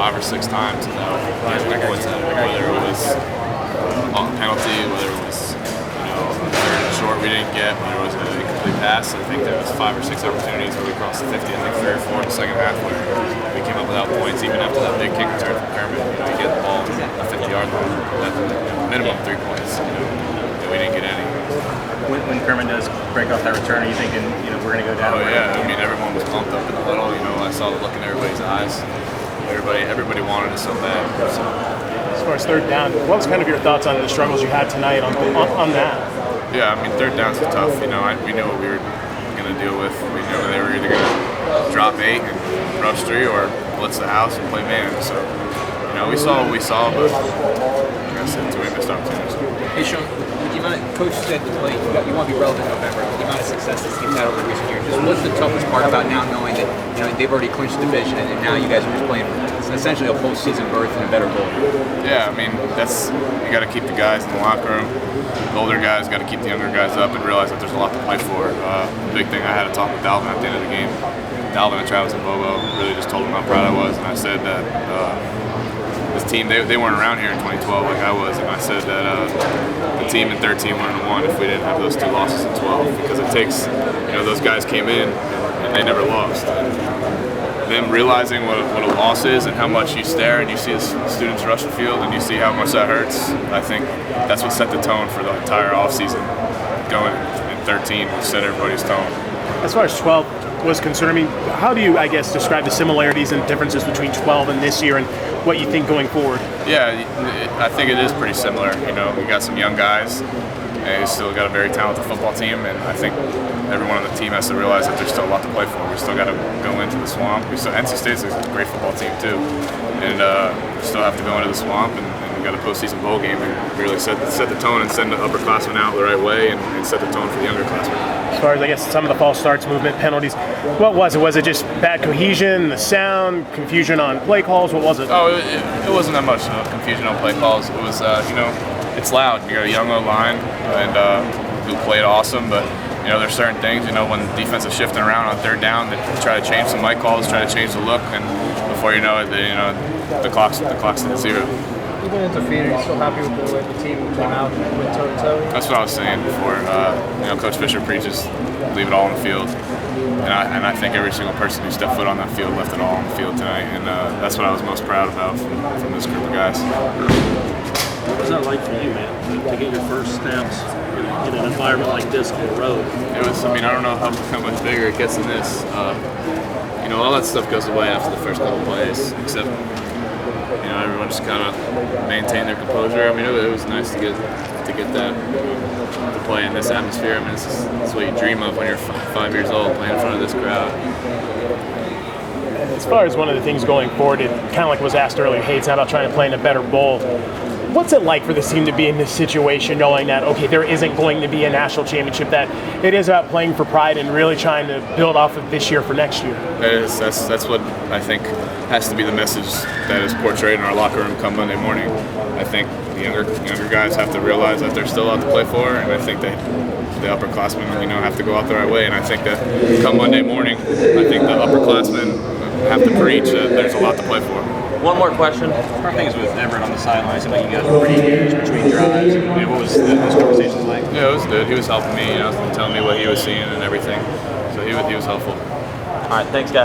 5 or 6 times without getting points out of it, whether it was on penalty, whether it was a third and short we didn't get, whether it was a incomplete pass. I think there was 5 or 6 opportunities where we crossed the 50, I think 3 or 4 in the second half where we came up without points, even after that big kick return from Kermit. You get the ball at the 50-yard line, that's minimum 3 points. We didn't get any. When Kermit does break off that return, are you thinking, we're going to go down? Oh yeah, I mean everyone was pumped up in the huddle. I saw the look in everybody's eyes. Everybody wanted it so bad. So. As far as third down, what was kind of your thoughts on the struggles you had tonight on that? Yeah, I mean third downs are tough. We knew what we were going to deal with. We knew they were either going to drop 8 and rush 3 or blitz the house and play man. So we saw what we saw, but like I said, 2 missed opportunities. Hey Sean, with the amount of coach said you want to be relevant in November, the amount of success this team's had over recent years. Just what's the toughest part about now knowing that they've already clinched the division and now you guys are just playing for essentially a postseason berth and a better goal? Yeah, I mean you got to keep the guys in the locker room. The older guys got to keep the younger guys up and realize that there's a lot to play for. The big thing I had to talk with Dalvin at the end of the game. Dalvin and Travis and Bobo really just told them how proud I was, and I said that. This team, they weren't around here in 2012 like I was, and I said that the team in 13 wouldn't have won if we didn't have those 2 losses in 12, because it takes, those guys came in and they never lost. And them realizing what a loss is and how much you stare and you see the students rush the field and you see how much that hurts, I think that's what set the tone for the entire offseason. Going in 13, which set everybody's tone. As far as 12 was concerned, how do you, describe the similarities and differences between 12 and this year and what you think going forward? Yeah, I think it is pretty similar. We got some young guys, and we still got a very talented football team, and I think everyone on the team has to realize that there's still a lot to play for. We still got to go into the swamp. NC State's a great football team too, and we still have to go into the swamp, and we got a postseason bowl game and really set the tone and send the upperclassmen out the right way and set the tone for the underclassmen. As far as, some of the false starts, movement, penalties, what was it? Was it just bad cohesion, the sound, confusion on play calls? What was it? Oh, it wasn't that much confusion on play calls. It was, it's loud. You got a young O-line and who played awesome, but there's certain things, when the defense is shifting around on third down, they try to change some mic calls, try to change the look, and before you know it, the clock's at 0. Even into Phoenix, you still happy with the way the team came out and went toe-to-toe? That's what I was saying before. Coach Fisher preaches, leave it all on the field. And I think every single person who stepped foot on that field left it all on the field tonight. And that's what I was most proud about from this group of guys. What was that like for you, man, to get your first snaps in an environment like this on the road? It was, I don't know how much bigger it gets than this. All that stuff goes away after the first couple plays, except everyone just kind of maintained their composure. It was nice to get that, to play in this atmosphere. This is what you dream of when you're 5 years old, playing in front of this crowd. As far as one of the things going forward, it kind of like was asked earlier, hey, it's not about trying to play in a better bowl. What's it like for this team to be in this situation, knowing that, okay, there isn't going to be a national championship, that it is about playing for pride and really trying to build off of this year for next year? It is. That's what I think has to be the message that is portrayed in our locker room come Monday morning. I think the younger guys have to realize that there's still a lot to play for, and I think that the upperclassmen, have to go out the right way. And I think that come Monday morning, I think the upperclassmen have to preach that there's a lot to play for. One more question. How are things with Everett on the sidelines? Seemed like you guys were pretty engaged between drives. What was those conversations like? Yeah, it was good. He was helping me, telling me what he was seeing and everything. So he was helpful. All right, thanks, guys.